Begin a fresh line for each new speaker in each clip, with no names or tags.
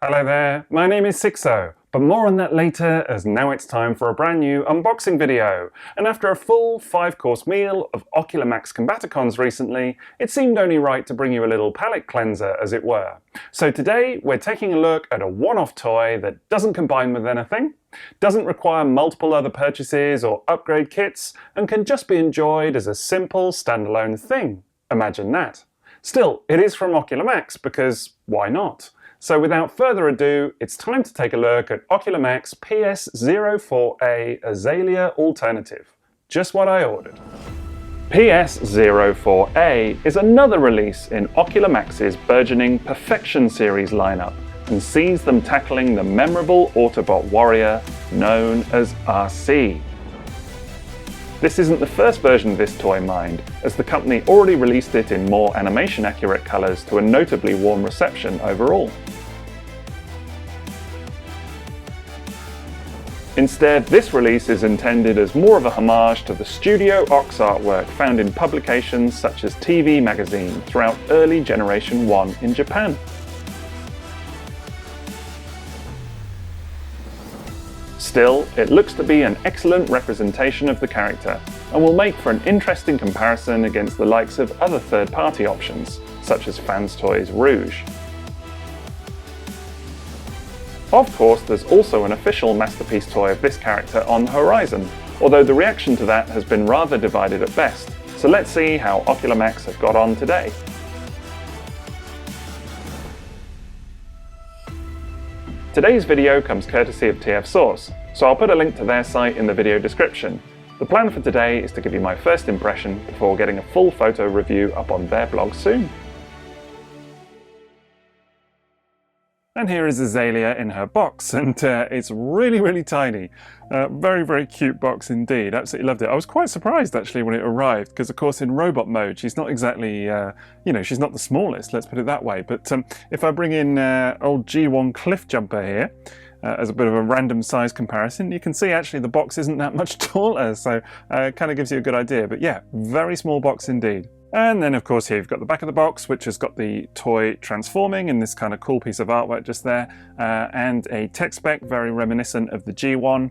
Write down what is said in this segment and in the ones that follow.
Hello there, my name is Sixo, but more on that later, as now it's time for a brand new unboxing video. And after a full 5-course meal of Ocular Max Combaticons recently, it seemed only right to bring you a little palate cleanser, as it were. So today we're taking a look at a one-off toy that doesn't combine with anything, doesn't require multiple other purchases or upgrade kits, and can just be enjoyed as a simple standalone thing. Imagine that. Still, it is from Ocular Max because why not? So without further ado, it's time to take a look at Ocular Max PS-04A Azalea Alternative. Just what I ordered. PS-04A is another release in Ocular Max's burgeoning Perfection series lineup and sees them tackling the memorable Autobot warrior known as Arcee. This isn't the first version of this toy, mind, as the company already released it in more animation-accurate colours to a notably warm reception overall. Instead, this release is intended as more of a homage to the Studio Ox artwork found in publications such as TV Magazine throughout early Generation 1 in Japan. Still, it looks to be an excellent representation of the character, and will make for an interesting comparison against the likes of other third-party options, such as Fans Toys Rouge. Of course, there's also an official Masterpiece toy of this character on the horizon, although the reaction to that has been rather divided at best, so let's see how Ocular Max have got on today. Today's video comes courtesy of TF Source, so I'll put a link to their site in the video description. The plan for today is to give you my first impression before getting a full photo review up on their blog soon. And here is Azalea in her box, and it's really tiny. Very cute box indeed, absolutely loved it. I was quite surprised actually when it arrived, because of course in robot mode she's not exactly, she's not the smallest, let's put it that way. But if I bring in old G1 Cliff Jumper here, as a bit of a random size comparison, you can see actually the box isn't that much taller, so it kind of gives you a good idea. But yeah, very small box indeed. And then of course here you've got the back of the box, which has got the toy transforming in this kind of cool piece of artwork just there, and a tech spec very reminiscent of the G1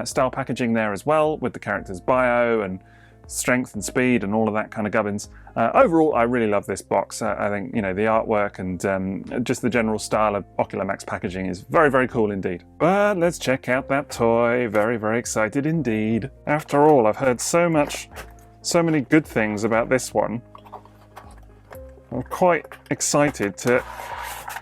style packaging there as well, with the character's bio and strength and speed and all of that kind of gubbins. Overall, I really love this box. I think, the artwork and just the general style of Ocular Max packaging is very cool indeed. But let's check out that toy. Very excited indeed. After all, I've heard so many good things about this one. I'm quite excited to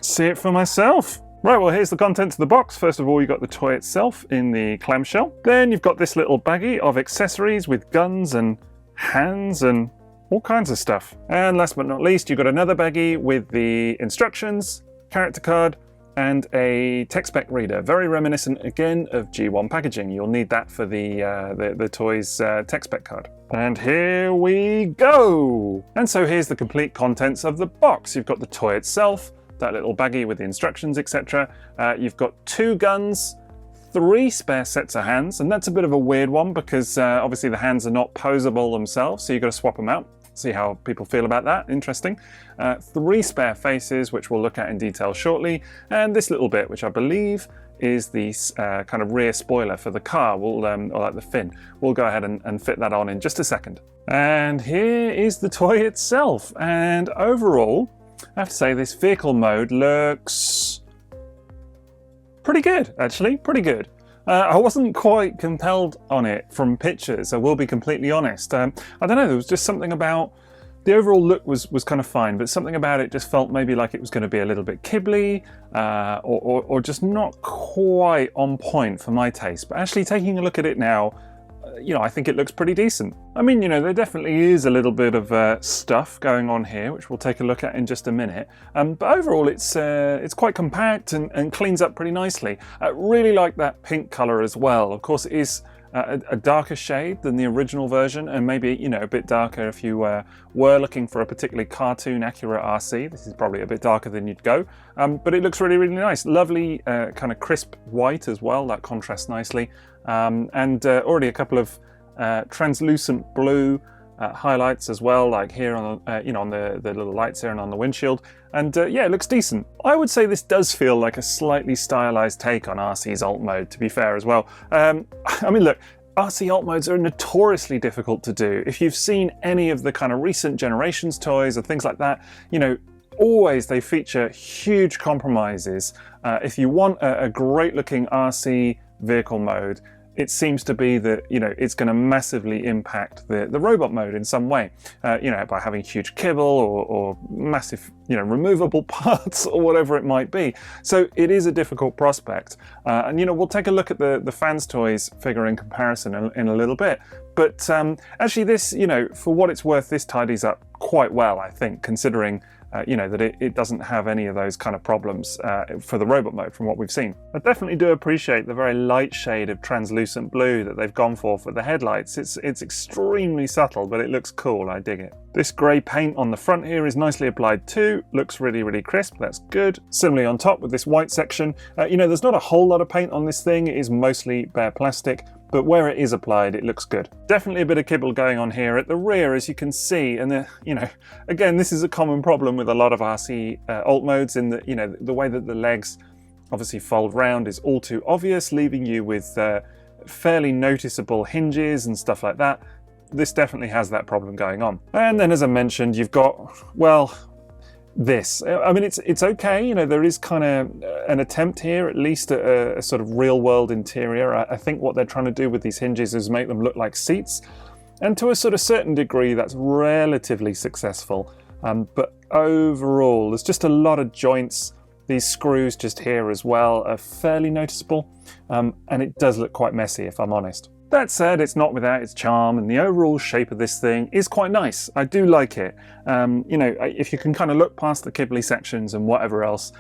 see it for myself. Right, well here's the contents of the box. First of all, you've got the toy itself in the clamshell. Then you've got this little baggie of accessories with guns and hands and all kinds of stuff. And last but not least, you've got another baggie with the instructions, character card, and a tech spec reader, very reminiscent again of G1 packaging. You'll need that for the toy's tech spec card. And here we go! And so here's the complete contents of the box. You've got the toy itself, that little baggie with the instructions, etc. You've got 2 guns, 3 spare sets of hands, and that's a bit of a weird one because obviously the hands are not posable themselves, so you've got to swap them out. See how people feel about that. Interesting. 3 spare faces, which we'll look at in detail shortly, and this little bit, which I believe is the kind of rear spoiler for the car, or like the fin. We'll go ahead and fit that on in just a second. And here is the toy itself, and overall, I have to say this vehicle mode looks pretty good, actually, pretty good. I wasn't quite compelled on it from pictures, I will be completely honest. I don't know, there was just something about the overall look was kind of fine, but something about it just felt maybe like it was going to be a little bit kibbly, or just not quite on point for my taste. But actually taking a look at it now, I think it looks pretty decent. I mean, there definitely is a little bit of stuff going on here, which we'll take a look at in just a minute. But overall, it's quite compact and cleans up pretty nicely. I really like that pink color as well. Of course, it is a darker shade than the original version, and maybe a bit darker if you were looking for a particularly cartoon accurate Arcee. This is probably a bit darker than you'd go, but it looks really nice. Lovely kind of crisp white as well, that contrasts nicely, and already a couple of translucent blue highlights as well, like here on on the little lights here and on the windshield. And yeah, it looks decent. I would say this does feel like a slightly stylized take on Arcee's alt mode, to be fair as well. I mean, look, Arcee alt modes are notoriously difficult to do. If you've seen any of the kind of recent generations toys and things like that, always they feature huge compromises. If you want a great looking Arcee vehicle mode, it seems to be that it's going to massively impact the robot mode in some way, by having huge kibble or massive removable parts or whatever it might be. So it is a difficult prospect, and we'll take a look at the fans toys figure in comparison in a little bit. But actually this, for what it's worth, this tidies up quite well, I think, considering that it doesn't have any of those kind of problems for the robot mode from what we've seen. I definitely do appreciate the very light shade of translucent blue that they've gone for the headlights. It's extremely subtle, but it looks cool. I dig it. This grey paint on the front here is nicely applied too. Looks really, really crisp. That's good. Similarly on top with this white section, there's not a whole lot of paint on this thing. It is mostly bare plastic, but where it is applied, it looks good. Definitely a bit of kibble going on here at the rear, as you can see. And again, this is a common problem with a lot of Arcee alt modes, in that the way that the legs obviously fold round is all too obvious, leaving you with fairly noticeable hinges and stuff like that. This definitely has that problem going on. And then, as I mentioned, you've got, well, this. I mean, it's okay. There is kind of an attempt here, at least at a sort of real world interior. I think what they're trying to do with these hinges is make them look like seats. And to a sort of certain degree, that's relatively successful. But overall, there's just a lot of joints. These screws just here as well are fairly noticeable. And it does look quite messy, if I'm honest. That said, it's not without its charm, and the overall shape of this thing is quite nice. I do like it. If you can kind of look past the kibbly sections and whatever else,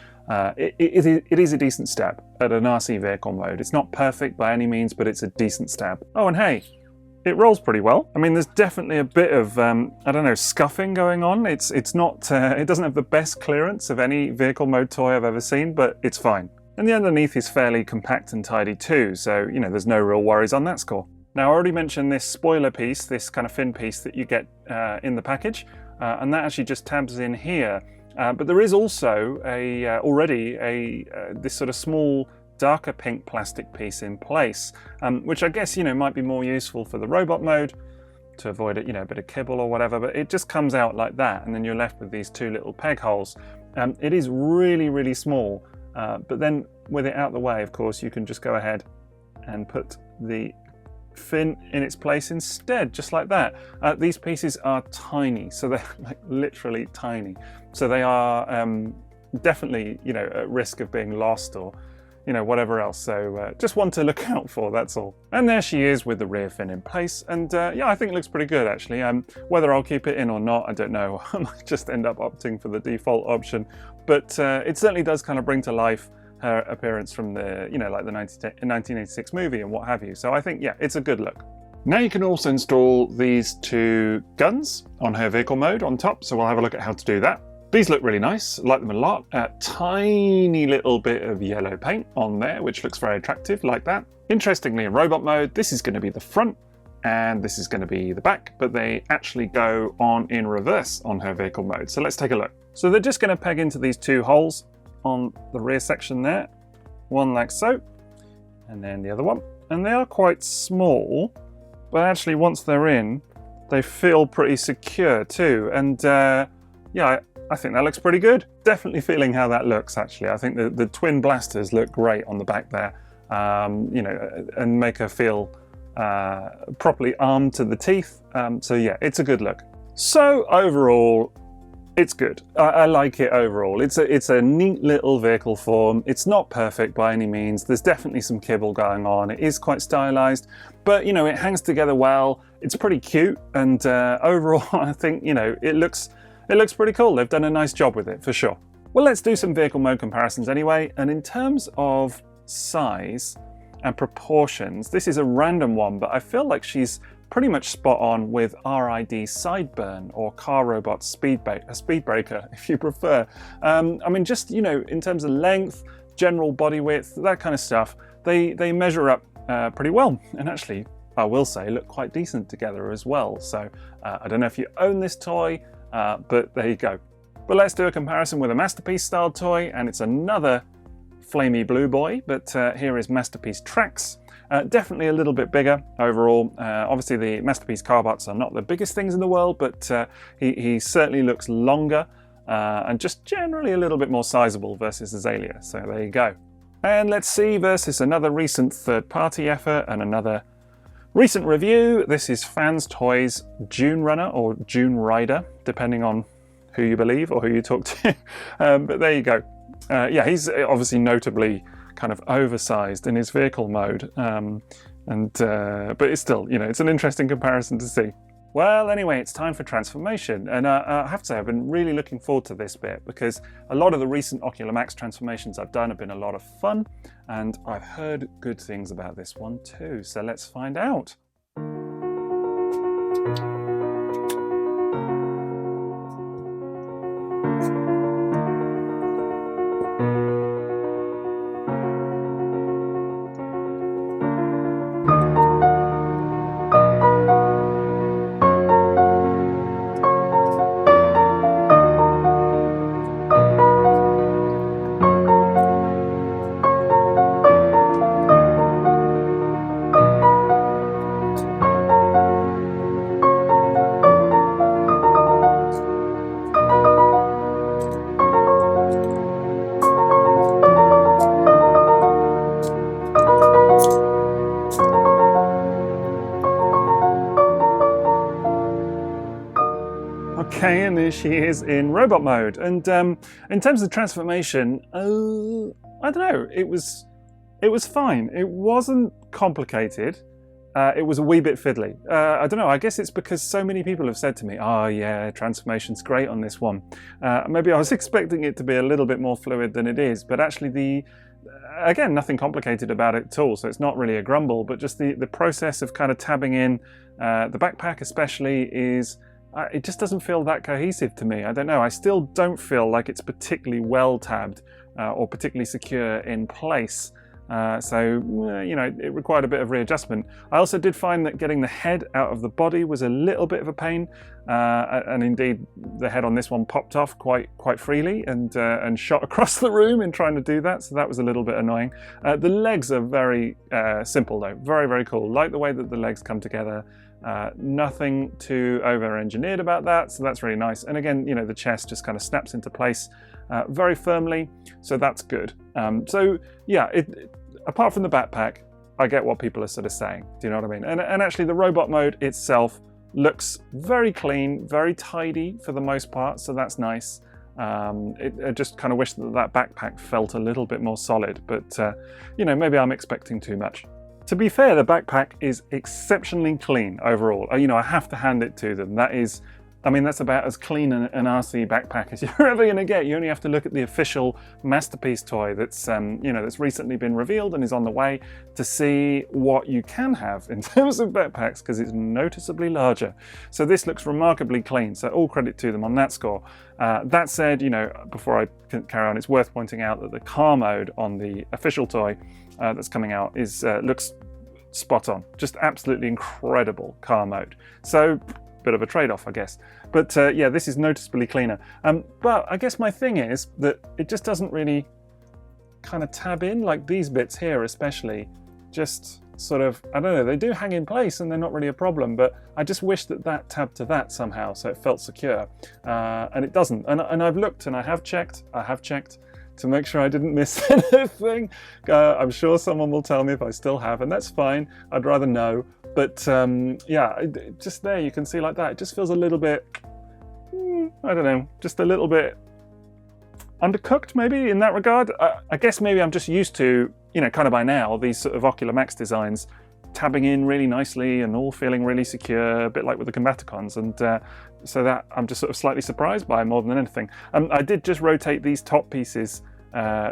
it is a decent stab at an Arcee vehicle mode. It's not perfect by any means, but it's a decent stab. Oh, and hey, it rolls pretty well. I mean, there's definitely a bit of, scuffing going on. It's not, it doesn't have the best clearance of any vehicle mode toy I've ever seen, but it's fine. And the underneath is fairly compact and tidy too, so there's no real worries on that score. Now, I already mentioned this spoiler piece, this kind of fin piece that you get in the package, and that actually just tabs in here. But there is also already this sort of small darker pink plastic piece in place, which I guess might be more useful for the robot mode to avoid it, a bit of kibble or whatever. But it just comes out like that, and then you're left with these two little peg holes. It is really, really small. But then with it out the way, of course, you can just go ahead and put the fin in its place instead, just like that. These pieces are tiny, so they're like literally tiny. So they are definitely, at risk of being lost or, whatever else. So just one to look out for, that's all. And there she is with the rear fin in place. And yeah, I think it looks pretty good, actually. Whether I'll keep it in or not, I don't know. I might just end up opting for the default option. But it certainly does kind of bring to life her appearance from the, like the 1986 movie and what have you. So I think, yeah, it's a good look. Now you can also install these two guns on her vehicle mode on top. So we'll have a look at how to do that. These look really nice, like them a lot. A tiny little bit of yellow paint on there, which looks very attractive, like that. Interestingly, in robot mode, this is going to be the front and this is going to be the back, but they actually go on in reverse on her vehicle mode. So let's take a look. So they're just going to peg into these two holes on the rear section there, one like so, and then the other one. And they are quite small, but actually once they're in, they feel pretty secure too. And yeah, I think that looks pretty good. Definitely feeling how that looks, actually. I think the twin blasters look great on the back there, and make her feel properly armed to the teeth. So yeah, it's a good look. So overall, it's good. I like it overall. It's a neat little vehicle form. It's not perfect by any means. There's definitely some kibble going on. It is quite stylized, but it hangs together well. It's pretty cute, and overall, I think it looks pretty cool. They've done a nice job with it for sure. Well, let's do some vehicle mode comparisons anyway. And in terms of size and proportions, this is a random one, but I feel like she's pretty much spot on with RID Sideburn, or Car Robot Speedbreaker, if you prefer. I mean, just, in terms of length, general body width, that kind of stuff, they measure up pretty well. And actually, I will say, look quite decent together as well. So I don't know if you own this toy, but there you go. But let's do a comparison with a Masterpiece style toy, and it's another flamey blue boy, but here is Masterpiece Trax. Definitely a little bit bigger overall. Obviously the Masterpiece Carbots are not the biggest things in the world, but he certainly looks longer and just generally a little bit more sizable versus Azalea. So there you go. And let's see versus another recent third-party effort and another recent review. This is Fans Toys June Runner or June Rider, depending on who you believe or who you talk to. But there you go. Yeah, he's obviously notably kind of oversized in his vehicle mode, but it's still, you know, it's an interesting comparison to see. Well, anyway, it's time for transformation, and I have to say I've been really looking forward to this bit because a lot of the recent Ocular Max transformations I've done have been a lot of fun, and I've heard good things about this one too, so let's find out. Okay, and there she is in robot mode. And in terms of transformation, I don't know, it was fine. It wasn't complicated. It was a wee bit fiddly. I don't know, I guess it's because so many people have said to me, oh yeah, transformation's great on this one. Maybe I was expecting it to be a little bit more fluid than it is, but actually again, nothing complicated about it at all, so it's not really a grumble, but just the process of kind of tabbing in the backpack especially is, it just doesn't feel that cohesive to me. I don't know, I still don't feel like it's particularly well tabbed or particularly secure in place. So, you know, it required a bit of readjustment. I also did find that getting the head out of the body was a little bit of a pain, and indeed the head on this one popped off quite freely and shot across the room in trying to do that, so that was a little bit annoying. The legs are very simple though, very cool. Like the way that the legs come together. Nothing too over-engineered about that, so that's really nice. And again, you know, the chest just kind of snaps into place very firmly, so that's good. So yeah, apart from the backpack, I get what people are sort of saying. Do you know what I mean? And actually the robot mode itself looks very clean, very tidy for the most part, so that's nice. I just kind of wish that backpack felt a little bit more solid, but you know, maybe I'm expecting too much. To be fair, the backpack is exceptionally clean overall. You know, I have to hand it to them. That is, I mean, that's about as clean an RC backpack as you're ever going to get. You only have to look at the official Masterpiece toy that's, you know, that's recently been revealed and is on the way to see what you can have in terms of backpacks, because it's noticeably larger. So this looks remarkably clean. So all credit to them on that score. That said, you know, before I carry on, it's worth pointing out that the car mode on the official toy that's coming out is looks spot on. Just absolutely incredible car mode. So bit of a trade-off, I guess. But yeah, this is noticeably cleaner. But I guess my thing is that it just doesn't really kind of tab in, like these bits here especially, just sort of, I don't know, they do hang in place and they're not really a problem, but I just wish that tabbed to that somehow so it felt secure. And it doesn't. And I've looked and I have checked to make sure I didn't miss anything. I'm sure someone will tell me if I still have, and that's fine. I'd rather know. But yeah, just there you can see like that. It just feels a little bit, I don't know, just a little bit undercooked maybe in that regard. I guess maybe I'm just used to, you know, kind of by now, these sort of Ocular Max designs tabbing in really nicely and all feeling really secure, a bit like with the Combaticons, and so that I'm just sort of slightly surprised by more than anything. I did just rotate these top pieces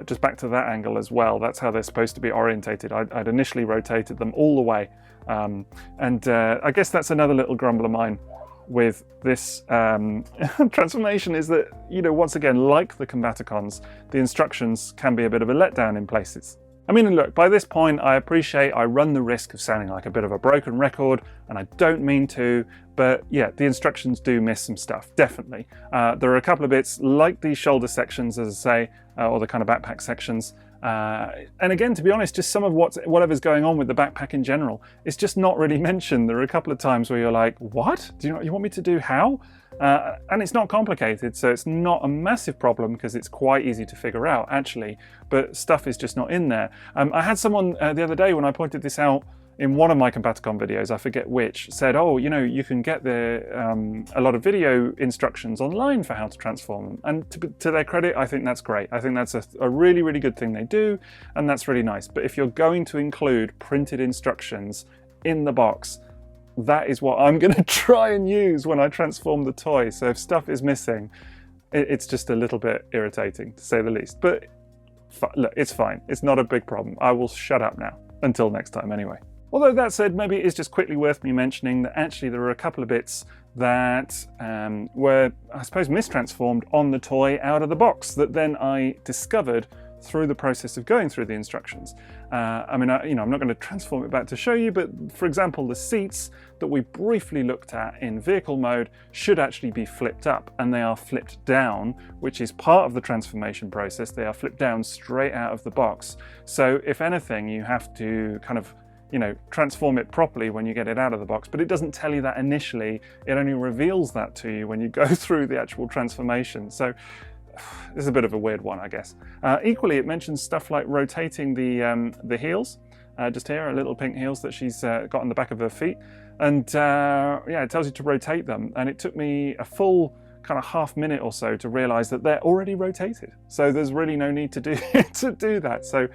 just back to that angle as well. That's how they're supposed to be orientated. I'd initially rotated them all the way, and I guess that's another little grumble of mine with this transformation, is that, you know, once again, like the Combaticons, the instructions can be a bit of a letdown in places. I mean, look, by this point, I appreciate I run the risk of sounding like a bit of a broken record, and I don't mean to, but yeah, the instructions do miss some stuff, definitely. There are a couple of bits like these shoulder sections, as I say, or the kind of backpack sections. And again, to be honest, just some of whatever's going on with the backpack in general, it's just not really mentioned. There are a couple of times where you're like, what? You want me to do how? And it's not complicated, so it's not a massive problem because it's quite easy to figure out, actually, but stuff is just not in there. I had someone the other day when I pointed this out in one of my Combaticon videos, I forget which, said, oh, you can get a lot of video instructions online for how to transform them. And to their credit, I think that's great. I think that's a really, really good thing they do, and that's really nice. But if you're going to include printed instructions in the box, that is what I'm going to try and use when I transform the toy. So if stuff is missing, it's just a little bit irritating, to say the least. But look, it's fine. It's not a big problem. I will shut up now. Until next time, anyway. Although that said, maybe it is just quickly worth me mentioning that actually there are a couple of bits that were, I suppose, mistransformed on the toy out of the box that then I discovered through the process of going through the instructions. I mean, I'm not going to transform it back to show you, but for example, the seats that we briefly looked at in vehicle mode should actually be flipped up, and they are flipped down, which is part of the transformation process. They are flipped down straight out of the box. So if anything, you have to kind of transform it properly when you get it out of the box, but it doesn't tell you that initially. It only reveals that to you when you go through the actual transformation. So this is a bit of a weird one, I guess. Equally, it mentions stuff like rotating the heels. Just here, her little pink heels that she's got on the back of her feet. And yeah, it tells you to rotate them. And it took me a full kind of half minute or so to realize that they're already rotated. So there's really no need to do that. So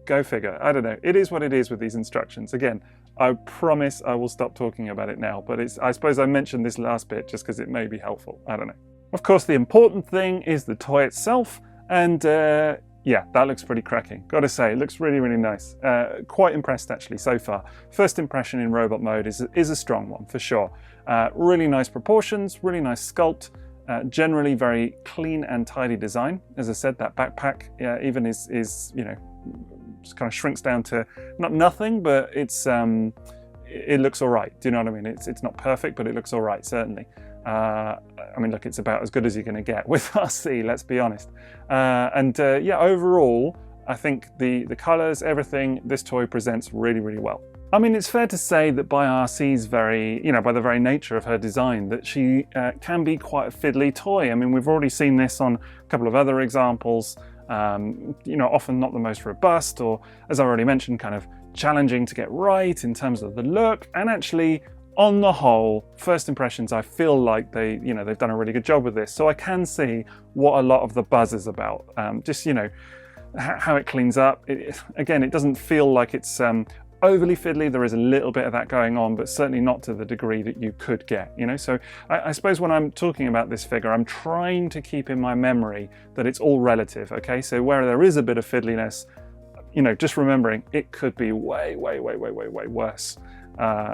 go figure. I don't know. It is what it is with these instructions. Again, I promise I will stop talking about it now, but I suppose I mentioned this last bit just because it may be helpful. I don't know. Of course, the important thing is the toy itself, and yeah, that looks pretty cracking. Gotta say, it looks really, really nice. Quite impressed actually so far. First impression in robot mode is a strong one for sure. Really nice proportions, really nice sculpt, generally very clean and tidy design. As I said, that backpack even is just kind of shrinks down to not nothing, but it looks all right. Do you know what I mean? It's not perfect, but it looks all right, certainly. I mean, look, it's about as good as you're going to get with Arcee, let's be honest. Yeah, overall, I think the colors, everything, this toy presents really, really well. I mean, it's fair to say that by Arcee's by the very nature of her design, that she can be quite a fiddly toy. I mean, we've already seen this on a couple of other examples. Often not the most robust, or as I already mentioned, kind of challenging to get right in terms of the look. And actually, on the whole, first impressions, I feel like they've done a really good job with this. So I can see what a lot of the buzz is about. How it cleans up. Again, it doesn't feel like it's overly fiddly. There is a little bit of that going on, but certainly not to the degree that you could get, So I suppose when I'm talking about this figure, I'm trying to keep in my memory that it's all relative, okay? So where there is a bit of fiddliness, just remembering it could be way, way, way, way, way, way worse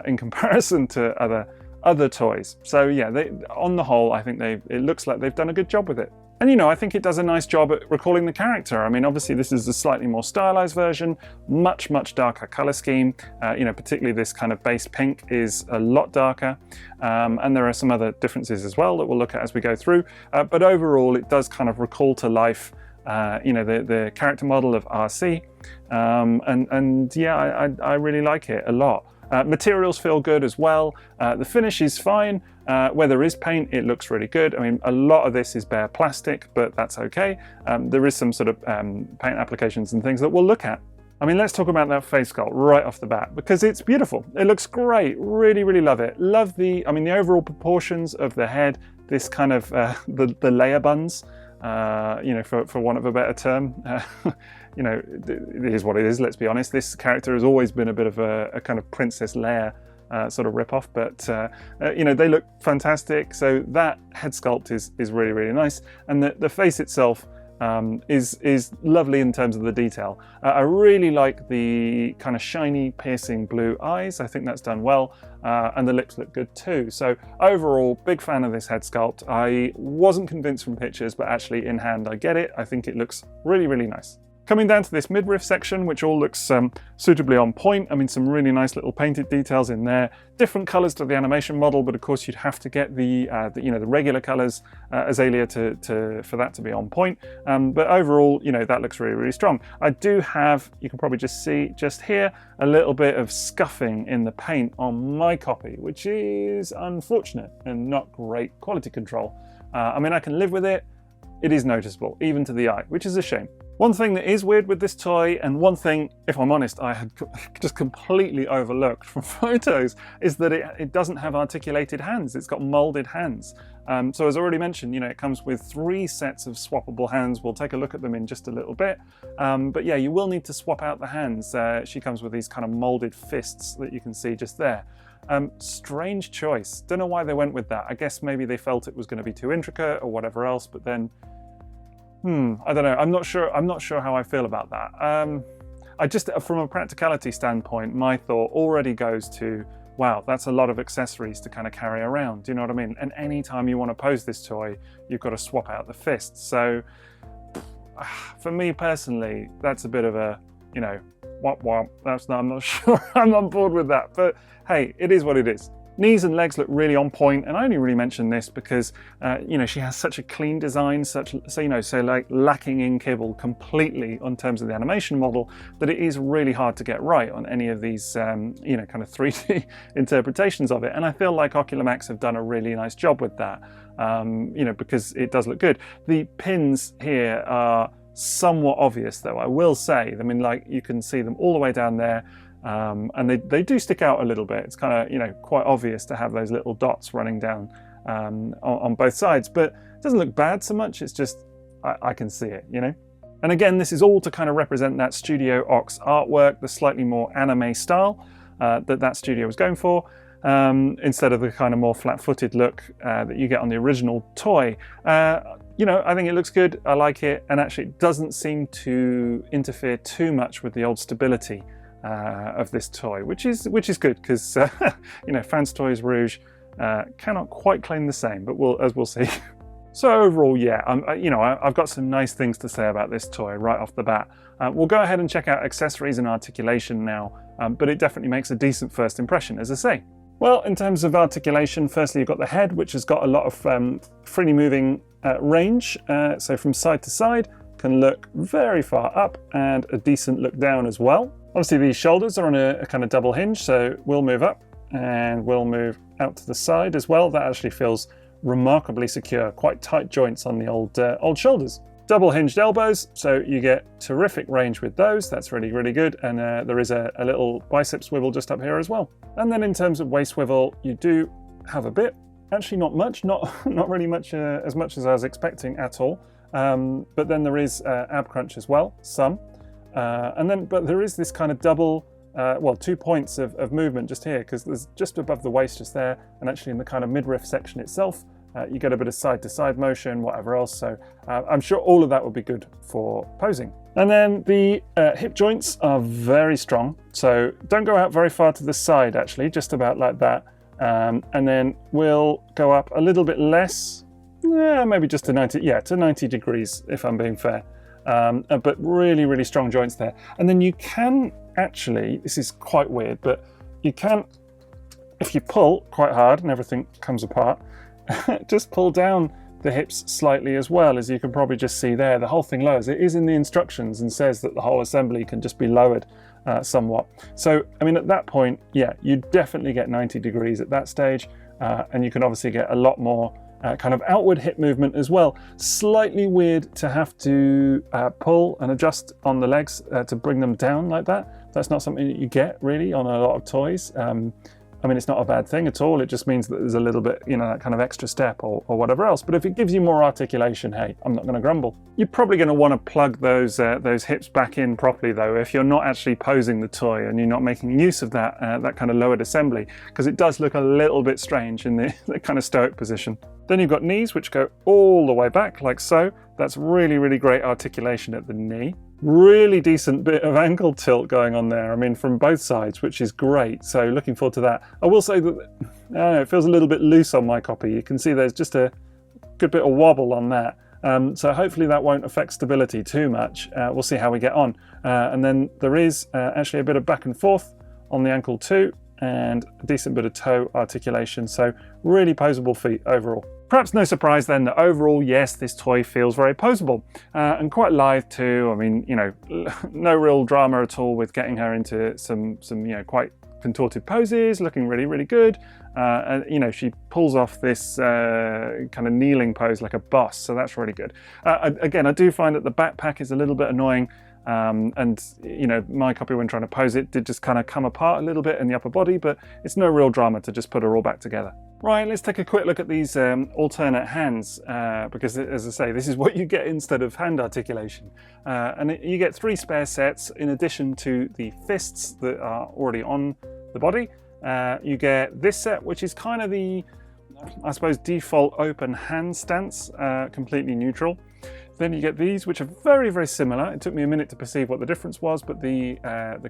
in comparison to other toys. So yeah, on the whole, I think it looks like they've done a good job with it. And I think it does a nice job at recalling the character. I mean, obviously this is a slightly more stylized version, much, much darker color scheme. Particularly this kind of base pink is a lot darker. And there are some other differences as well that we'll look at as we go through. But overall, it does kind of recall to life, the character model of Arcee. And yeah, I really like it a lot. Materials feel good as well. The finish is fine. Where there is paint, it looks really good. I mean, a lot of this is bare plastic, but that's okay. There is some sort of paint applications and things that we'll look at. I mean, let's talk about that face sculpt right off the bat, because it's beautiful. It looks great. Really, really love it. Love the overall proportions of the head, this kind of, the layer buns, for want of a better term. It is what it is, let's be honest. This character has always been a bit of a kind of Princess Leia sort of rip-off, but they look fantastic. So that head sculpt is really, really nice. And the face itself is lovely in terms of the detail. I really like the kind of shiny, piercing blue eyes. I think that's done well. And the lips look good too. So overall, big fan of this head sculpt. I wasn't convinced from pictures, but actually in hand I get it. I think it looks really, really nice. Coming down to this midriff section, which all looks suitably on point. I mean, some really nice little painted details in there. Different colours to the animation model, but of course you'd have to get the regular colours Azalea for that to be on point. But overall, that looks really, really strong. I do have, you can probably just see just here, a little bit of scuffing in the paint on my copy, which is unfortunate and not great quality control. I mean, I can live with it. It is noticeable, even to the eye, which is a shame. One thing that is weird with this toy, and one thing, if I'm honest, I had just completely overlooked from photos, is that it doesn't have articulated hands. It's got molded hands. So as already mentioned, it comes with 3 sets of swappable hands. We'll take a look at them in just a little bit. But yeah, you will need to swap out the hands. She comes with these kind of molded fists that you can see just there. Strange choice. Don't know why they went with that. I guess maybe they felt it was going to be too intricate or whatever else, but then I don't know. I'm not sure how I feel about that. I just, from a practicality standpoint, my thought already goes to, wow, that's a lot of accessories to kind of carry around. Do you know what I mean? And anytime you want to pose this toy, you've got to swap out the fists. So for me personally, that's a bit of a, womp womp. I'm not sure I'm on board with that. But hey, it is what it is. Knees and legs look really on point, and I only really mention this because she has such a clean design, so like lacking in kibble completely on terms of the animation model, that it is really hard to get right on any of these kind of 3D interpretations of it. And I feel like Ocular Max have done a really nice job with that, because it does look good. The pins here are somewhat obvious, though, I will say. I mean, like, you can see them all the way down there. And they do stick out a little bit. It's kind of, quite obvious to have those little dots running down on both sides, but it doesn't look bad so much. It's just, I can see it, And again, this is all to kind of represent that Studio Ox artwork, the slightly more anime style that studio was going for, instead of the kind of more flat-footed look that you get on the original toy. I think it looks good. I like it. And actually it doesn't seem to interfere too much with the old stability of this toy, which is good, because Fans Toys Rouge cannot quite claim the same, but we'll see. So overall, yeah, I've got some nice things to say about this toy right off the bat. We'll go ahead and check out accessories and articulation now, but it definitely makes a decent first impression, as I say. Well, in terms of articulation, firstly you've got the head, which has got a lot of freely moving range, so from side to side, can look very far up, and a decent look down as well. Obviously these shoulders are on a kind of double hinge, so we'll move up and we'll move out to the side as well. That actually feels remarkably secure, quite tight joints on the old shoulders. Double hinged elbows, so you get terrific range with those. That's really, really good. And there is a little bicep swivel just up here as well. And then in terms of waist swivel, you do have a bit, actually not much, not really much, as much as I was expecting at all. But then there is ab crunch as well, some. But there is this kind of double, 2 points of movement just here, because there's just above the waist just there, and actually in the kind of midriff section itself, you get a bit of side-to-side motion, whatever else. So I'm sure all of that would be good for posing. And then the hip joints are very strong, so don't go out very far to the side, actually, just about like that. And then we'll go up a little bit less, maybe just to 90 degrees, if I'm being fair. But really, really strong joints there. And then you can actually, this is quite weird, but you can, if you pull quite hard and everything comes apart, just pull down the hips slightly as well, as you can probably just see there. The whole thing lowers. It is in the instructions and says that the whole assembly can just be lowered somewhat. So, I mean, at that point, yeah, you definitely get 90 degrees at that stage, and you can obviously get a lot more kind of outward hip movement as well. Slightly weird to have to pull and adjust on the legs to bring them down like that. That's not something that you get really on a lot of toys. I mean, it's not a bad thing at all. It just means that there's a little bit, that kind of extra step or whatever else. But if it gives you more articulation, hey, I'm not going to grumble. You're probably going to want to plug those hips back in properly, though, if you're not actually posing the toy and you're not making use of that kind of lowered assembly, because it does look a little bit strange in the kind of stoic position. Then you've got knees, which go all the way back, like so. That's really, really great articulation at the knee. Really decent bit of ankle tilt going on there, I mean, from both sides, which is great. So looking forward to that. I will say that it feels a little bit loose on my copy. You can see there's just a good bit of wobble on that. So hopefully that won't affect stability too much. We'll see how we get on. And then there is actually a bit of back and forth on the ankle too, and a decent bit of toe articulation. So really poseable feet overall. Perhaps no surprise then that overall, yes, this toy feels very poseable and quite lithe too. I mean, you know, no real drama at all with getting her into some you know, quite contorted poses, looking really, really good. And, you know, she pulls off this kind of kneeling pose like a boss, so that's really good. Again, I do find that the backpack is a little bit annoying, and, you know, my copy when trying to pose it did just kind of come apart a little bit in the upper body, but it's no real drama to just put her all back together. Right, let's take a quick look at these alternate hands, because as I say, this is what you get instead of hand articulation. You get 3 spare sets in addition to the fists that are already on the body. You get this set, which is kind of the, I suppose, default open hand stance, completely neutral. Then you get these, which are very, very similar. It took me a minute to perceive what the difference was, but the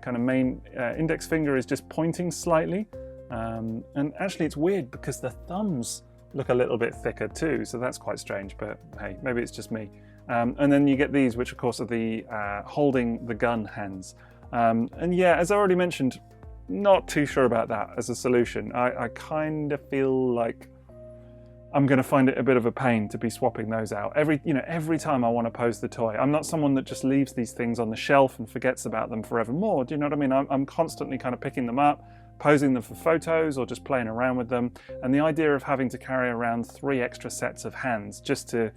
kind of main index finger is just pointing slightly. And actually it's weird because the thumbs look a little bit thicker too, so that's quite strange, but hey, maybe it's just me. And then you get these, which of course are the holding the gun hands. And yeah, as I already mentioned, not too sure about that as a solution. I kind of feel like I'm going to find it a bit of a pain to be swapping those out every time I want to pose the toy. I'm not someone that just leaves these things on the shelf and forgets about them forevermore. Do you know what I mean? I'm constantly kind of picking them up, posing them for photos or just playing around with them. And the idea of having to carry around 3 extra sets of hands just to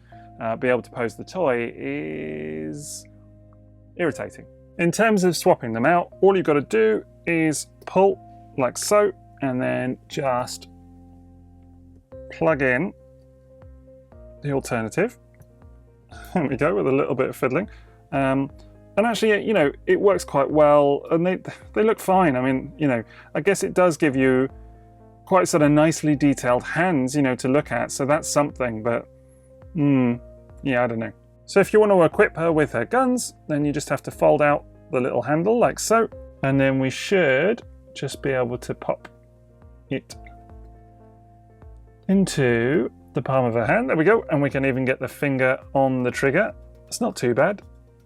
be able to pose the toy is irritating. In terms of swapping them out, all you've got to do is pull like so, and then just plug in the alternative. There we go, with a little bit of fiddling. And actually, you know, it works quite well, and they look fine. I mean, you know, I guess it does give you quite sort of nicely detailed hands, you know, to look at, so that's something, but yeah, I don't know. So if you want to equip her with her guns, then you just have to fold out the little handle like so, and then we should just be able to pop it into the palm of her hand. There we go, and we can even get the finger on the trigger. It's not too bad.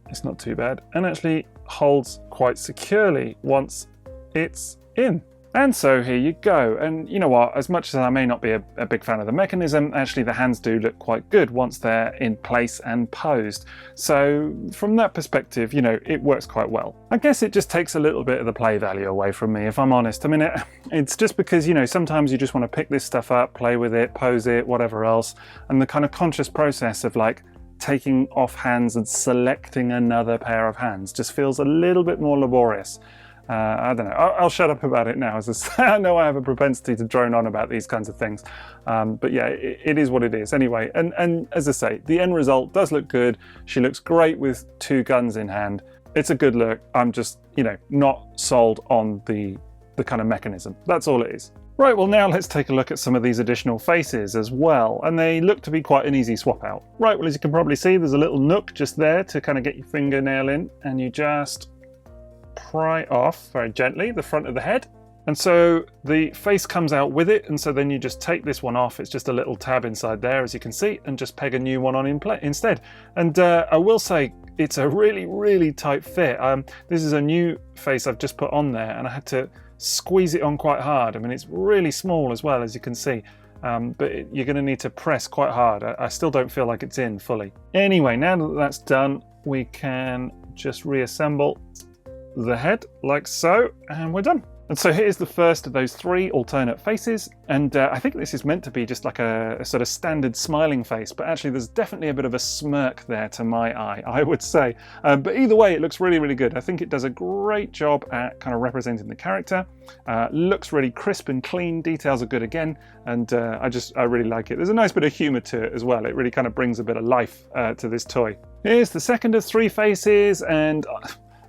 It's not too bad, and actually holds quite securely once it's in. And so here you go. And you know what, as much as I may not be a big fan of the mechanism, actually the hands do look quite good once they're in place and posed. So from that perspective, you know, it works quite well. I guess it just takes a little bit of the play value away from me, if I'm honest. I mean, it's just because, you know, sometimes you just want to pick this stuff up, play with it, pose it, whatever else. And the kind of conscious process of like taking off hands and selecting another pair of hands just feels a little bit more laborious. I don't know, I'll shut up about it now. As I say, I know I have a propensity to drone on about these kinds of things. But yeah, it is what it is. Anyway, and as I say, the end result does look good. She looks great with 2 guns in hand. It's a good look. I'm just, you know, not sold on the kind of mechanism. That's all it is. Right, well now let's take a look at some of these additional faces as well, and they look to be quite an easy swap out. Right, well as you can probably see, there's a little nook just there to kind of get your fingernail in, and you just pry off very gently the front of the head. And so the face comes out with it, and so then you just take this one off. It's just a little tab inside there, as you can see, and just peg a new one on instead. And I will say, it's a really, really tight fit. This is a new face I've just put on there, and I had to squeeze it on quite hard. I mean, it's really small as well, as you can see. But you're going to need to press quite hard. I still don't feel like it's in fully. Anyway, now that that's done, we can just reassemble the head like so, and we're done. And so here's the first of those 3 alternate faces, and I think this is meant to be just like a sort of standard smiling face, but actually there's definitely a bit of a smirk there to my eye, I would say. But either way, it looks really, really good. I think it does a great job at kind of representing the character. Looks really crisp and clean, details are good again, and I really like it. There's a nice bit of humour to it as well. It really kind of brings a bit of life to this toy. Here's the second of 3 faces, and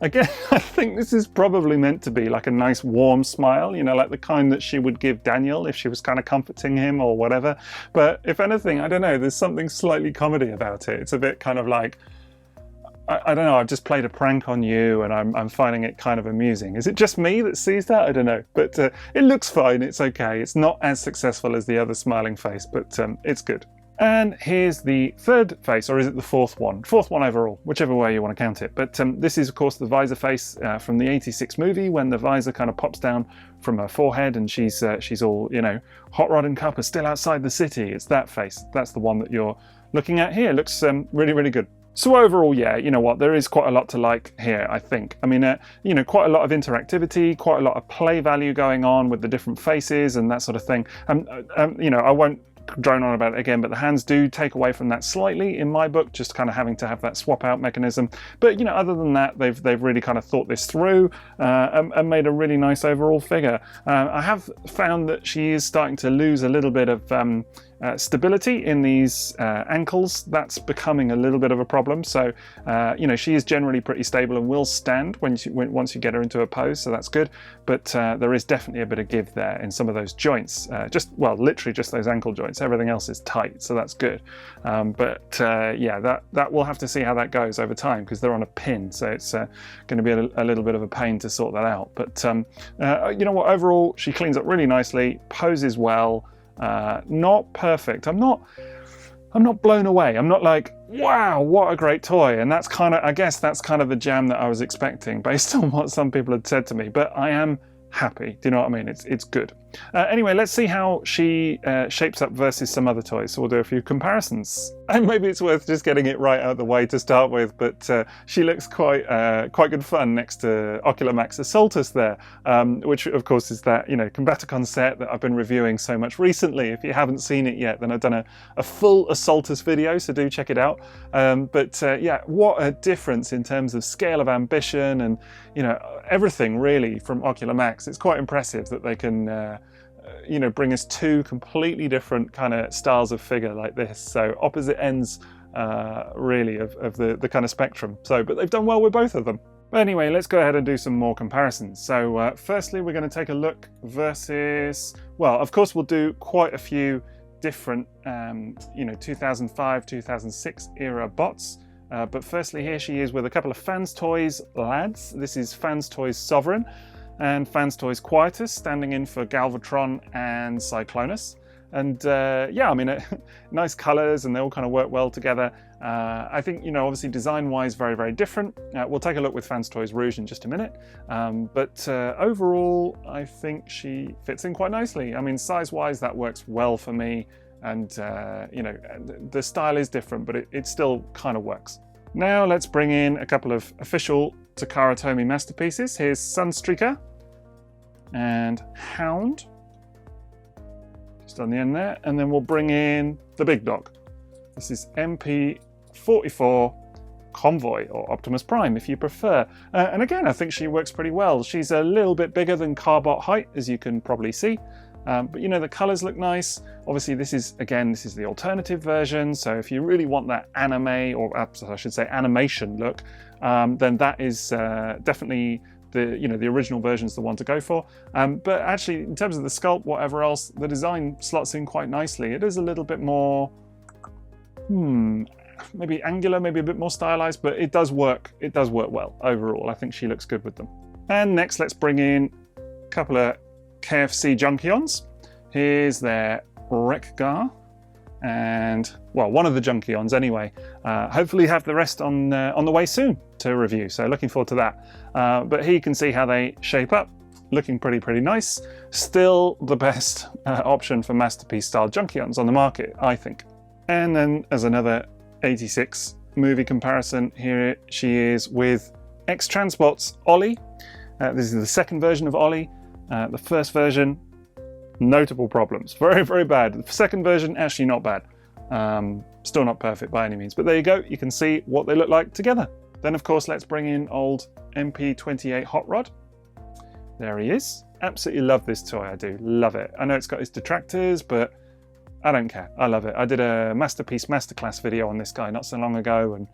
again, I think this is probably meant to be like a nice warm smile, you know, like the kind that she would give Daniel if she was kind of comforting him or whatever. But if anything, I don't know, there's something slightly comedy about it. It's a bit kind of like, I don't know, I've just played a prank on you and I'm finding it kind of amusing. Is it just me that sees that? I don't know. But it looks fine, it's okay. It's not as successful as the other smiling face, but it's good. And here's the third face, or is it the fourth one? Fourth one overall, whichever way you want to count it. But this is, of course, the visor face from the '86 movie, when the visor kind of pops down from her forehead and she's all, you know, hot rod and copper, still outside the city. It's that face. That's the one that you're looking at here. It looks really, really good. So overall, yeah, you know what, there is quite a lot to like here, I think. I mean, you know, quite a lot of interactivity, quite a lot of play value going on with the different faces and that sort of thing. You know, I won't drone on about it again, but the hands do take away from that slightly in my book, just kind of having to have that swap out mechanism. But you know, other than that, they've really kind of thought this through and made a really nice overall figure. I have found that she is starting to lose a little bit of stability in these ankles. That's becoming a little bit of a problem. So you know, she is generally pretty stable and will stand once you get her into a pose, so that's good. But there is definitely a bit of give there in some of those joints. Well, literally just those ankle joints. Everything else is tight, so that's good. But yeah, that we'll have to see how that goes over time, because they're on a pin, so it's going to be a little bit of a pain to sort that out. But you know what? Overall, she cleans up really nicely, poses well. Not perfect. I'm not blown away. I'm not like, wow, what a great toy. And that's kind of, I guess that's kind of the jam that I was expecting based on what some people had said to me. But I am happy. Do you know what I mean? It's good. Anyway, let's see how she shapes up versus some other toys. So we'll do a few comparisons. And maybe it's worth just getting it right out of the way to start with, but she looks quite good fun next to Ocular Max Assaultus there, which of course is that, you know, Combaticon set that I've been reviewing so much recently. If you haven't seen it yet, then I've done a full Assaultus video, so do check it out. But yeah, what a difference in terms of scale of ambition and, you know, everything really from Ocular Max. It's quite impressive that they can you know, bring us two completely different kind of styles of figure like this. So opposite ends really of the kind of spectrum. So, but they've done well with both of them. But anyway, let's go ahead and do some more comparisons. So firstly, we're going to take a look versus, well, of course, we'll do quite a few different, you know, 2005, 2006 era bots. But firstly, here she is with a couple of Fans Toys lads. This is Fans Toys Sovereign and Fans Toys Quietus, standing in for Galvatron and Cyclonus. And yeah, I mean, nice colours, and they all kind of work well together. I think, you know, obviously design-wise, very, very different. We'll take a look with Fans Toys Rouge in just a minute. But overall, I think she fits in quite nicely. I mean, size-wise, that works well for me. And, you know, the style is different, but it still kind of works. Now let's bring in a couple of official Takara Tomy masterpieces. Here's Sunstreaker and Hound, just on the end there, and then we'll bring in the big dog. This is MP-44 Convoy, or Optimus Prime if you prefer. And again, I think she works pretty well. She's a little bit bigger than Carbot height, as you can probably see. But you know, the colors look nice. Obviously this is the alternative version, so if you really want that anime, or I should say animation look, then that is definitely the original version is the one to go for. But actually, in terms of the sculpt, whatever else, the design slots in quite nicely. It is a little bit more, maybe angular, maybe a bit more stylized, but it does work. It does work well overall. I think she looks good with them. And next, let's bring in a couple of KFC Junkions. Here's their Wreck-Gar, and well, one of the Junkions anyway. Hopefully have the rest on the way soon to review, so looking forward to that. But here you can see how they shape up, looking pretty nice. Still the best option for Masterpiece style Junkions on the market, I think. And then as another 86 movie comparison, here she is with X-Transbot's Ollie. This is the second version of Ollie. The first version, notable problems, very bad. The second version, actually not bad. Still not perfect by any means, but there you go. You can see what they look like together. Then of course, let's bring in old MP28 Hot Rod. There he is. Absolutely love this toy. I do love it. I know it's got its detractors, but I don't care. I love it. I did a Masterpiece Masterclass video on this guy not so long ago, and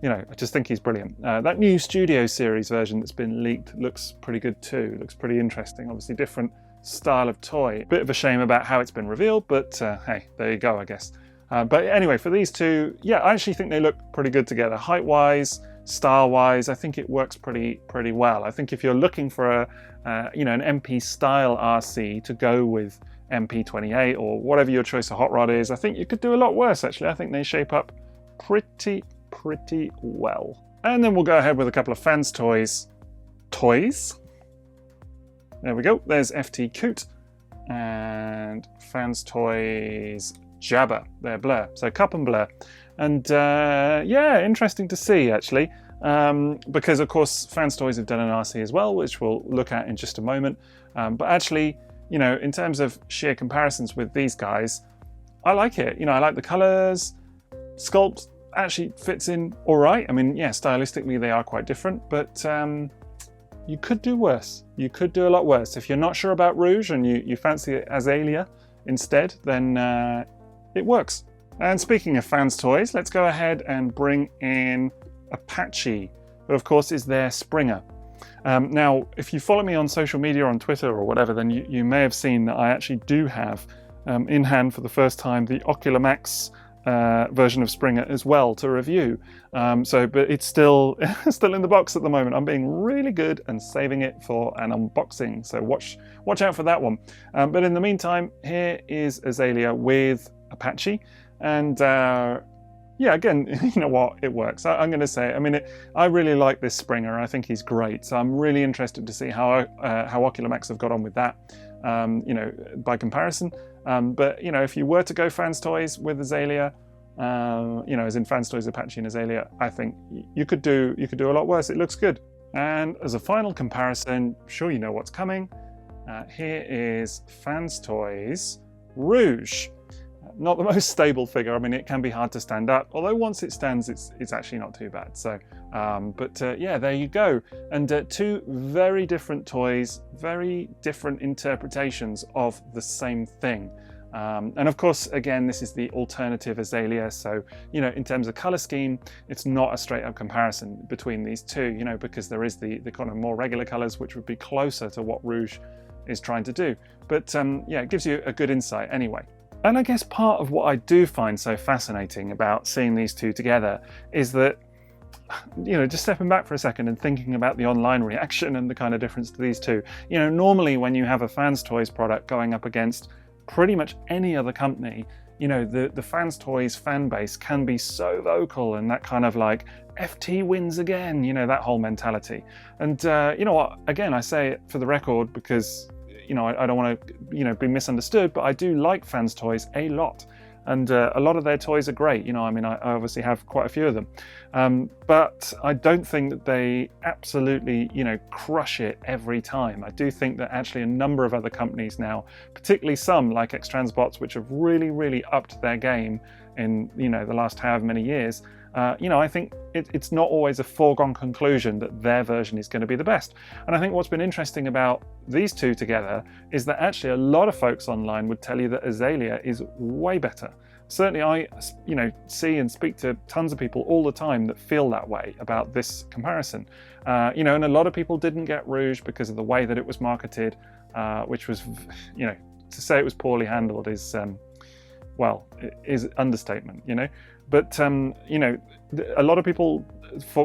you know, I just think he's brilliant. That new Studio Series version that's been leaked looks pretty good too. Looks pretty interesting. Obviously different style of toy. Bit of a shame about how it's been revealed, but hey, there you go, I guess. But anyway, for these two, yeah, I actually think they look pretty good together. Height-wise, style-wise, I think it works pretty well. I think if you're looking for a, you know, an MP style RC to go with MP28 or whatever your choice of hot rod is. I think you could do a lot worse, actually. I think they shape up pretty well. And then we'll go ahead with a couple of fans toys. There we go. There's FT Coot and fans toys Jabba. They're Blur. So Cup and Blur. And yeah, interesting to see, actually. Because of course fans toys have done an RC as well, which we'll look at in just a moment. But actually, you know, in terms of sheer comparisons with these guys, I like it. You know, I like the colors. Sculpt actually fits in all right. I mean, yeah, stylistically they are quite different, but you could do worse. You could do a lot worse. If you're not sure about Rouge and you fancy Azalea instead, then it works. And speaking of fans toys, let's go ahead and bring in Apache, who of course is their Springer. Now, if you follow me on social media, on Twitter or whatever, then you may have seen that I actually do have in hand for the first time the Ocular Max version of Springer as well to review. But it's still in the box at the moment. I'm being really good and saving it for an unboxing, so watch out for that one. But in the meantime, here is Azalea with Apache, and yeah, again, you know what, it works. I'm going to say, I mean, I really like this Springer. I think he's great. So I'm really interested to see how Ocular Max have got on with that, you know, by comparison. But, you know, if you were to go fans toys with Azalea, you know, as in fans toys Apache and Azalea, I think you could do a lot worse. It looks good. And as a final comparison, I'm sure you know what's coming. Here is fans toys Rouge. Not the most stable figure. I mean, it can be hard to stand up, although once it stands, it's actually not too bad. So, yeah, there you go. And two very different toys, very different interpretations of the same thing. And of course, again, this is the alternative Azalea. So, you know, in terms of color scheme, it's not a straight up comparison between these two, you know, because there is the kind of more regular colors, which would be closer to what Rouge is trying to do. But yeah, it gives you a good insight anyway. And I guess part of what I do find so fascinating about seeing these two together is that, you know, just stepping back for a second and thinking about the online reaction and the kind of difference to these two. You know, normally when you have a fans toys product going up against pretty much any other company, you know, the fans toys fan base can be so vocal and that kind of like FT wins again, you know, that whole mentality. And you know what, again, I say it for the record because, you know, I don't want to, you know, be misunderstood, but I do like fans toys a lot. And a lot of their toys are great. You know, I mean, I obviously have quite a few of them. But I don't think that they absolutely, you know, crush it every time. I do think that actually a number of other companies now, particularly some like X-Transbots, which have really upped their game in, you know, the last however many years, you know, I think it's not always a foregone conclusion that their version is going to be the best. And I think what's been interesting about these two together is that actually a lot of folks online would tell you that Azalea is way better. Certainly I, you know, see and speak to tons of people all the time that feel that way about this comparison. You know, and a lot of people didn't get Rouge because of the way that it was marketed, which was, you know, to say it was poorly handled is, well, is understatement, you know. But, you know, a lot of people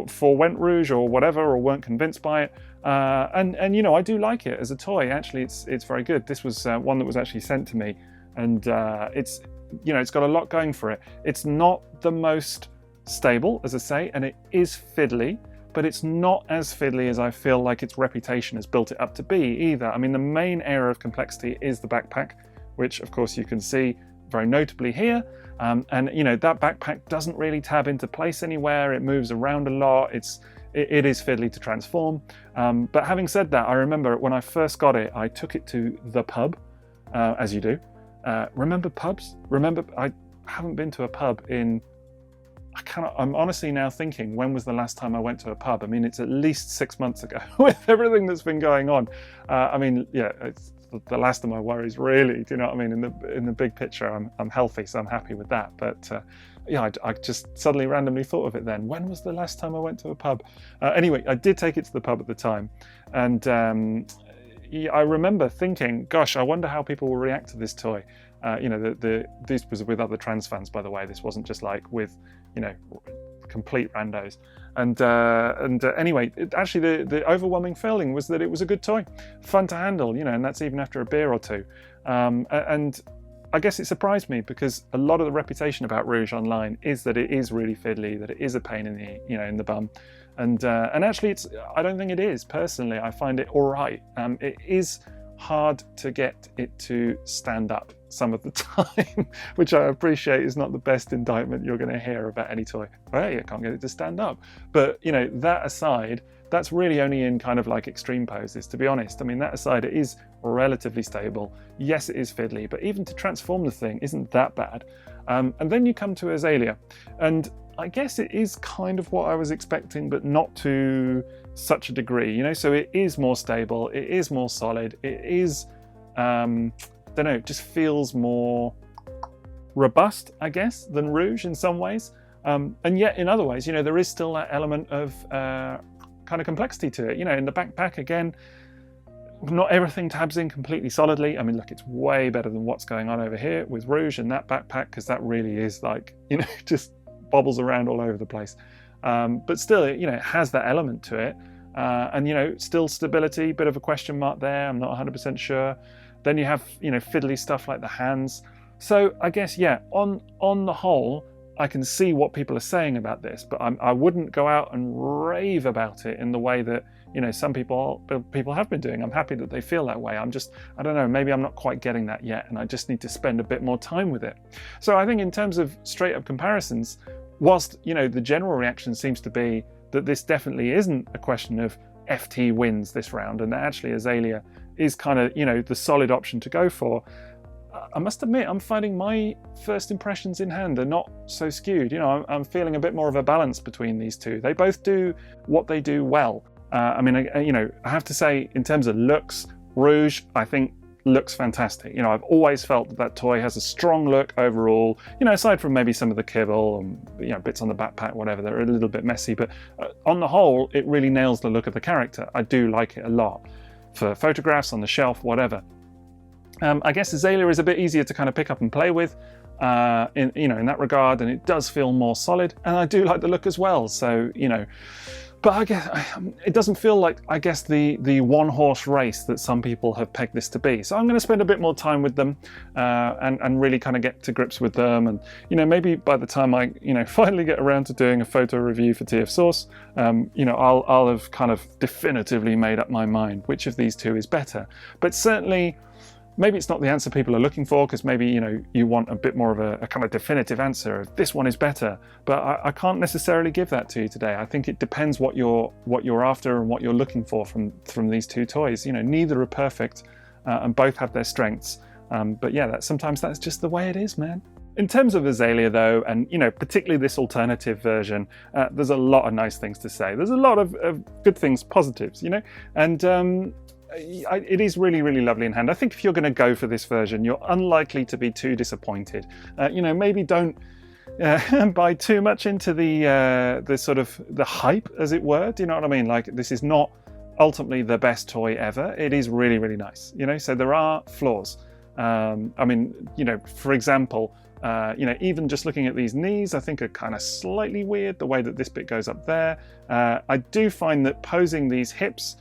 forwent Rouge or whatever, or weren't convinced by it. And you know, I do like it as a toy. Actually, it's very good. This was one that was actually sent to me, and it's, you know, it's got a lot going for it. It's not the most stable, as I say, and it is fiddly, but it's not as fiddly as I feel like its reputation has built it up to be either. I mean, the main area of complexity is the backpack, which of course you can see very notably here. And you know, that backpack doesn't really tab into place anywhere. It moves around a lot. It is fiddly to transform. But having said that, I remember when I first got it, I took it to the pub, as you do. Remember pubs? Remember, I haven't been to a pub in, I'm honestly now thinking, when was the last time I went to a pub? I mean, it's at least 6 months ago with everything that's been going on. I mean, yeah, it's the last of my worries, really. Do you know what I mean? In the big picture, I'm healthy, so I'm happy with that. But yeah, I just suddenly randomly thought of it then. When was the last time I went to a pub? Anyway, I did take it to the pub at the time, and yeah, I remember thinking, gosh, I wonder how people will react to this toy. You know, this was with other trans fans, by the way. This wasn't just like with, you know, complete randos. And anyway, actually the overwhelming feeling was that it was a good toy, fun to handle, and that's even after a beer or two. And I guess it surprised me because a lot of the reputation about Rouge online is that it is really fiddly, that it is a pain in the in the bum, and actually I don't think it is. Personally, I find it all right. It is hard to get it to stand up some of the time, which I appreciate is not the best indictment you're going to hear about any toy. Hey, I can't get it to stand up. But that aside, that's really only in kind of like extreme poses, to be honest. I mean, that aside, it is relatively stable. Yes, it is fiddly, but even to transform the thing isn't that bad. And then you come to Azalea, and I guess it is kind of what I was expecting, but not to such a degree, so it is more stable, it is more solid, it is, don't know, it just feels more robust, I guess, than Rouge in some ways. And yet in other ways, there is still that element of kind of complexity to it. In the backpack, again, not everything tabs in completely solidly. I mean, look, it's way better than what's going on over here with Rouge and that backpack, because that really is like, just bobbles around all over the place. But still, it has that element to it. And, still stability, bit of a question mark there. I'm not 100% sure. Then you have, fiddly stuff like the hands. So I guess, yeah, on the whole, I can see what people are saying about this, but I wouldn't go out and rave about it in the way that, some people have been doing. I'm happy that they feel that way. I don't know, maybe I'm not quite getting that yet, and I just need to spend a bit more time with it. So I think in terms of straight up comparisons, whilst, the general reaction seems to be that this definitely isn't a question of FT wins this round, and that actually Azalea is kind of, the solid option to go for. I must admit, I'm finding my first impressions in hand are not so skewed. I'm feeling a bit more of a balance between these two. They both do what they do well. I mean, I have to say, in terms of looks, Rouge, I think, looks fantastic. I've always felt that toy has a strong look overall, aside from maybe some of the kibble and bits on the backpack, whatever, they're a little bit messy, but on the whole, it really nails the look of the character. I do like it a lot. For photographs on the shelf, whatever. I guess Azalea is a bit easier to kind of pick up and play with in that regard, and it does feel more solid, and I do like the look as well. So but I guess it doesn't feel like, I guess, the one-horse race that some people have pegged this to be. So I'm going to spend a bit more time with them and really kind of get to grips with them. And maybe by the time I finally get around to doing a photo review for TF Source, I'll have kind of definitively made up my mind which of these two is better. But certainly, maybe it's not the answer people are looking for, because maybe you want a bit more of a kind of definitive answer of this one is better, but I can't necessarily give that to you today. I think it depends what you're after and what you're looking for from these two toys. Neither are perfect, and both have their strengths, but yeah, sometimes that's just the way it is, man. In terms of Azalea though, and particularly this alternative version, there's a lot of nice things to say. There's a lot of good things, positives, and it is really, really lovely in hand. I think if you're going to go for this version, you're unlikely to be too disappointed. Maybe don't buy too much into the sort of the hype, as it were. Do you know what I mean? Like, this is not ultimately the best toy ever. It is really, really nice. So there are flaws. I mean, for example, even just looking at these knees, I think are kind of slightly weird, the way that this bit goes up there. I do find that posing these hips,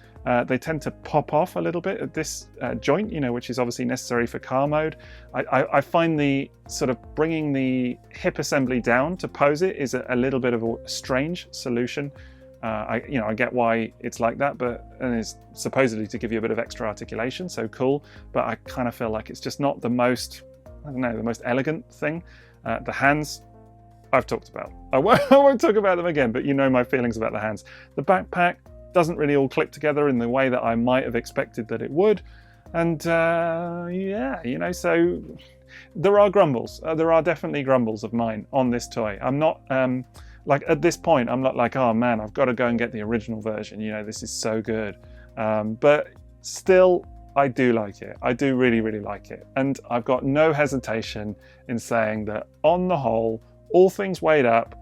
they tend to pop off a little bit at this joint, which is obviously necessary for car mode. I find the sort of bringing the hip assembly down to pose it is a little bit of a strange solution. I get why it's like that, and it's supposedly to give you a bit of extra articulation, so cool. But I kind of feel like it's just not the most, the most elegant thing. The hands, I've talked about. I won't talk about them again, but my feelings about the hands. The backpack doesn't really all click together in the way that I might have expected that it would. And so there are grumbles. There are definitely grumbles of mine on this toy. I'm not, at this point, I'm not like, oh man, I've got to go and get the original version. This is so good. But still, I do like it. I do really, really like it. And I've got no hesitation in saying that on the whole, all things weighed up,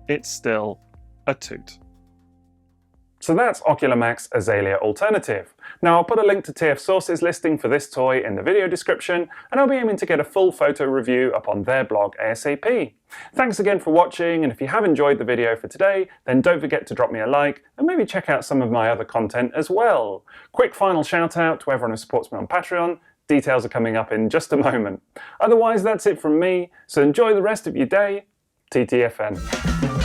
it's still a toot. So that's Ocular Max Azalea Alternative. Now I'll put a link to TF Source's listing for this toy in the video description, and I'll be aiming to get a full photo review up on their blog ASAP. Thanks again for watching, and if you have enjoyed the video for today, then don't forget to drop me a like and maybe check out some of my other content as well. Quick final shout out to everyone who supports me on Patreon. Details are coming up in just a moment. Otherwise, that's it from me, so enjoy the rest of your day. TTFN.